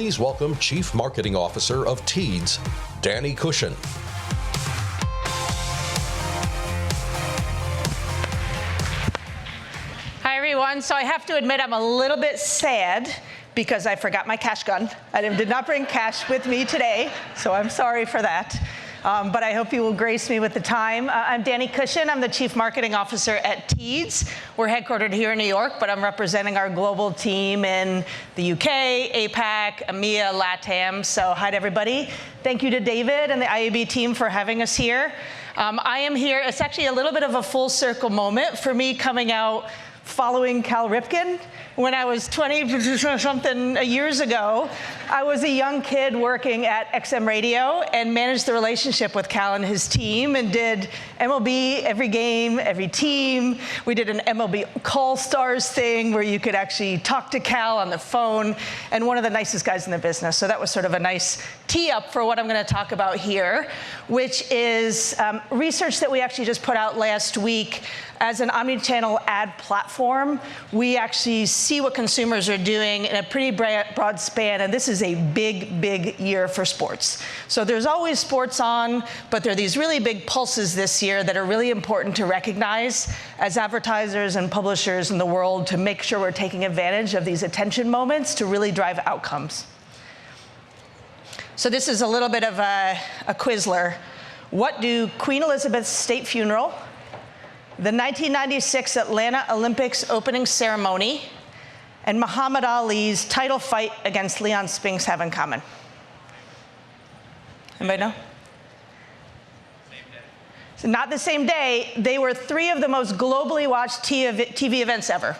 please welcome Chief Marketing Officer of Teads, Dani Cushion. Hi everyone, so I have to admit I'm a little bit sad because I forgot my cash gun. I did not bring cash with me today, so I'm sorry for that. But I hope you will grace me with the time. I'm Dani Cushion. I'm the Chief Marketing Officer at Teads. We're headquartered here in New York, but I'm representing our global team in the UK, APAC, EMEA, LATAM. So hi to everybody. Thank you to David and the IAB team for having us here. I am here. It's actually a little bit of a full circle moment for me coming out following Cal Ripken. When I was 20-something years ago, I was a young kid working at XM Radio and managed the relationship with Cal and his team and did MLB every game, every team. We did an MLB Call Stars thing where you could actually talk to Cal on the phone, and one of the nicest guys in the business. So that was sort of a nice tee up for what I'm going to talk about here, which is research that we actually just put out last week. As an omni-channel ad platform, we actually see what consumers are doing in a pretty broad span, and this is a big, big year for sports. So there's always sports on, but there are these really big pulses this year that are really important to recognize as advertisers and publishers in the world to make sure we're taking advantage of these attention moments to really drive outcomes. So this is a little bit of a Quizler. What do Queen Elizabeth's state funeral, the 1996 Atlanta Olympics opening ceremony, and Muhammad Ali's title fight against Leon Spinks have in common? Anybody know? Same day. So not the same day. They were three of the most globally watched TV events ever.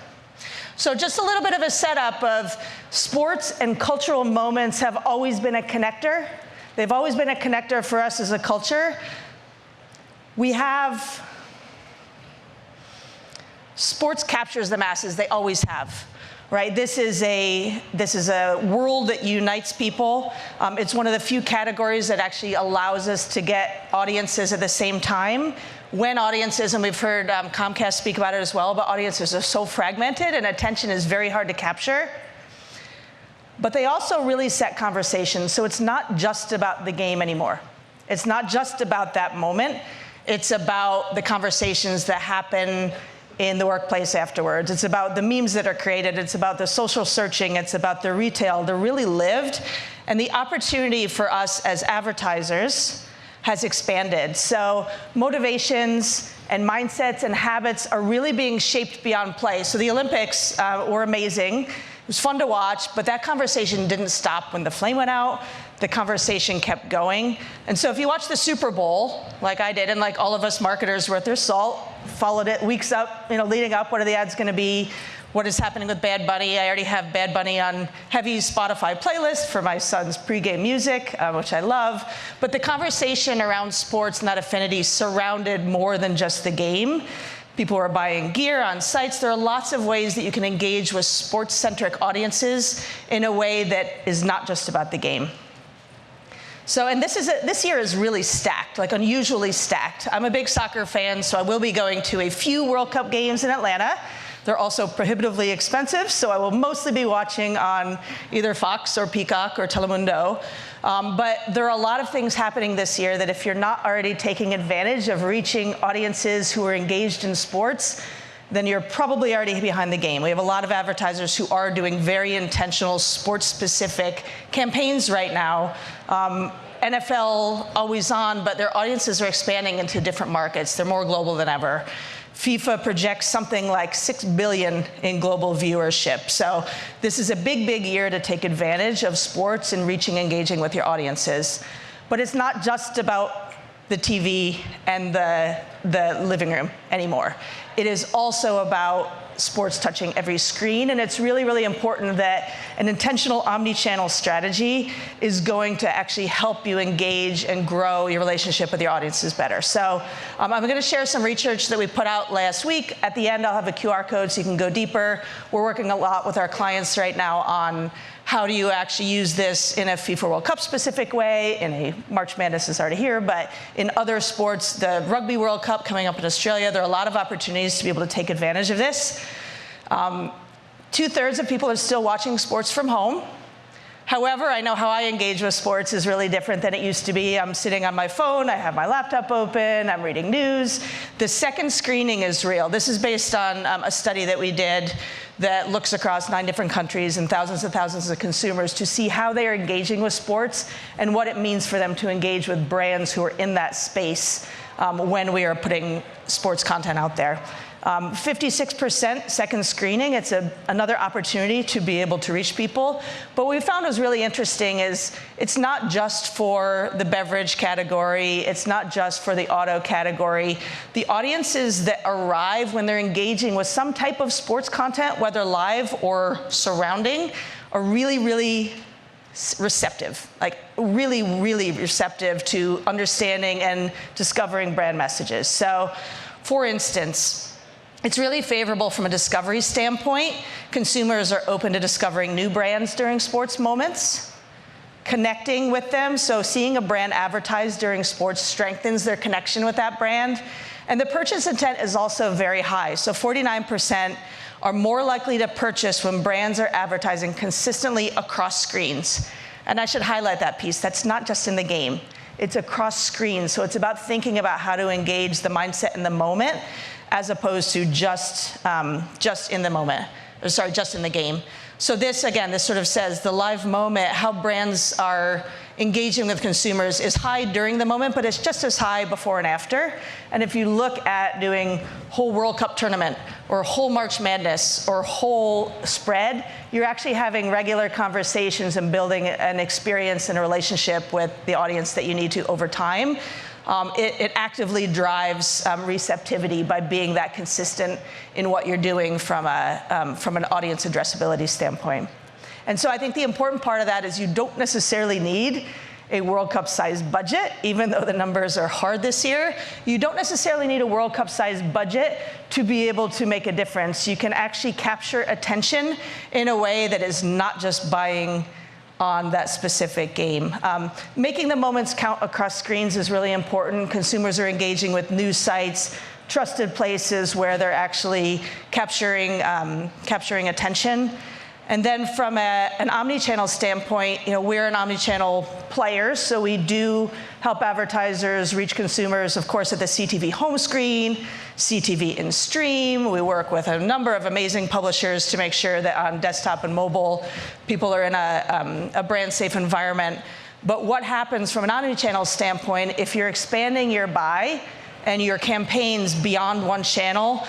So just a little bit of a setup of sports and cultural moments have always been a connector. They've always been a connector for us as a culture. We have sports captures the masses, they always have, right? This is a world that unites people. It's one of the few categories that actually allows us to get audiences at the same time. When audiences, and we've heard Comcast speak about it as well, but audiences are so fragmented and attention is very hard to capture. But they also really set conversations, so it's not just about the game anymore. It's not just about that moment. It's about the conversations that happen in the workplace afterwards. It's about the memes that are created. It's about the social searching. It's about the retail, the really lived. And the opportunity for us as advertisers has expanded. So motivations and mindsets and habits are really being shaped beyond play. So the Olympics were amazing. It was fun to watch, but that conversation didn't stop when the flame went out. The conversation kept going. And so if you watch the Super Bowl, like I did, and like all of us marketers worth their salt, followed it weeks up, leading up, what are the ads gonna be? What is happening with Bad Bunny? I already have Bad Bunny on heavy Spotify playlist for my son's pregame music, which I love. But the conversation around sports and that affinity surrounded more than just the game. People are buying gear on sites. There are lots of ways that you can engage with sports-centric audiences in a way that is not just about the game. So, and this year is really stacked, like unusually stacked. I'm a big soccer fan, so I will be going to a few World Cup games in Atlanta. They're also prohibitively expensive, so I will mostly be watching on either Fox or Peacock or Telemundo. But there are a lot of things happening this year that if you're not already taking advantage of reaching audiences who are engaged in sports, then you're probably already behind the game. We have a lot of advertisers who are doing very intentional sports-specific campaigns right now. NFL always on, but their audiences are expanding into different markets. They're more global than ever. FIFA projects something like 6 billion in global viewership. So this is a big, big year to take advantage of sports and reaching, engaging with your audiences. But it's not just about the TV and the living room anymore. It is also about sports touching every screen, and it's really, really important that an intentional omni-channel strategy is going to actually help you engage and grow your relationship with your audiences better. So I'm gonna share some research that we put out last week. At the end, I'll have a QR code so you can go deeper. We're working a lot with our clients right now on how do you actually use this in a FIFA World Cup specific way, in a March Madness is already here, but in other sports, the Rugby World Cup coming up in Australia, there are a lot of opportunities to be able to take advantage of this. 2/3 of people are still watching sports from home. However, I know how I engage with sports is really different than it used to be. I'm sitting on my phone, I have my laptop open, I'm reading news. The second screening is real. This is based on a study that we did that looks across 9 different countries and thousands of consumers to see how they are engaging with sports and what it means for them to engage with brands who are in that space when we are putting sports content out there. 56% second screening. It's another opportunity to be able to reach people. But what we found was really interesting is it's not just for the beverage category. It's not just for the auto category. The audiences that arrive when they're engaging with some type of sports content, whether live or surrounding, are really, really receptive, like really, really receptive to understanding and discovering brand messages. So, for instance, it's really favorable from a discovery standpoint. Consumers are open to discovering new brands during sports moments, connecting with them. So seeing a brand advertised during sports strengthens their connection with that brand. And the purchase intent is also very high. So 49% are more likely to purchase when brands are advertising consistently across screens. And I should highlight that piece. That's not just in the game. It's across screens. So it's about thinking about how to engage the mindset in the moment, as opposed to just in the moment, or sorry, just in the game. So this, again, this sort of says the live moment, how brands are engaging with consumers is high during the moment, but it's just as high before and after. And if you look at doing whole World Cup tournament or whole March Madness or whole spread, you're actually having regular conversations and building an experience and a relationship with the audience that you need to over time. It actively drives receptivity by being that consistent in what you're doing from an audience addressability standpoint. And so I think the important part of that is you don't necessarily need a World Cup-sized budget, even though the numbers are hard this year. You don't necessarily need a World Cup-sized budget to be able to make a difference. You can actually capture attention in a way that is not just buying on that specific game. Making the moments count across screens is really important. Consumers are engaging with news sites, trusted places where they're actually capturing attention. And then from an omni-channel standpoint, we're an omni-channel player, so we do help advertisers reach consumers, of course, at the CTV home screen, CTV in stream. We work with a number of amazing publishers to make sure that on desktop and mobile, people are in a brand-safe environment. But what happens from an omni-channel standpoint, if you're expanding your buy and your campaigns beyond one channel,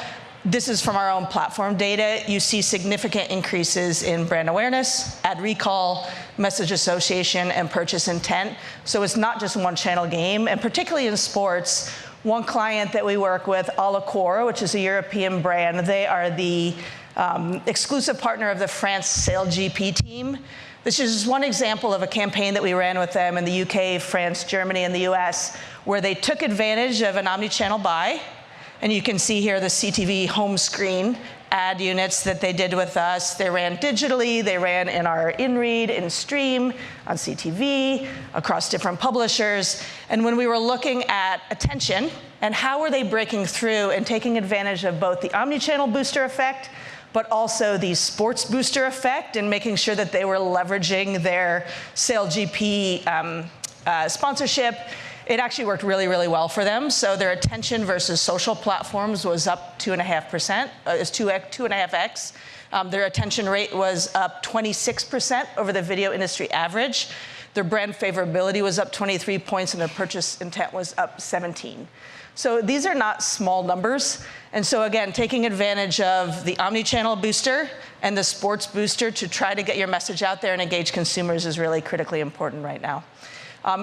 this is from our own platform data, you see significant increases in brand awareness, ad recall, message association, and purchase intent. So it's not just a one-channel game, and particularly in sports, one client that we work with, Alacore, which is a European brand, they are the exclusive partner of the France SailGP team. This is just one example of a campaign that we ran with them in the UK, France, Germany, and the US, where they took advantage of an omni-channel buy. And you can see here the CTV home screen ad units that they did with us. They ran digitally, they ran in our in-read, in-stream, on CTV, across different publishers. And when we were looking at attention and how were they breaking through and taking advantage of both the omni-channel booster effect, but also the sports booster effect, and making sure that they were leveraging their SailGP sponsorship, it actually worked really, really well for them. So their attention versus social platforms was up 2.5%, is 2.5x. Their attention rate was up 26% over the video industry average. Their brand favorability was up 23 points, and their purchase intent was up 17. So these are not small numbers. And so again, taking advantage of the omni-channel booster and the sports booster to try to get your message out there and engage consumers is really critically important right now.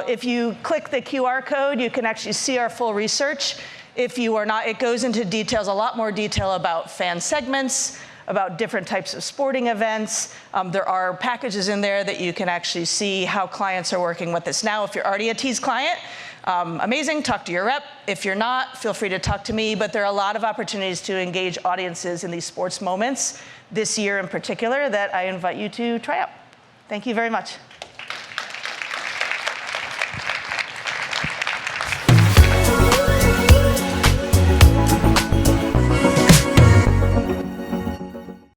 If you click the QR code, you can actually see our full research. If you are not, it goes into details, a lot more detail about fan segments, about different types of sporting events. There are packages in there that you can actually see how clients are working with this now. If you're already a Teads client, amazing, talk to your rep. If you're not, feel free to talk to me, but there are a lot of opportunities to engage audiences in these sports moments this year in particular that I invite you to try out. Thank you very much.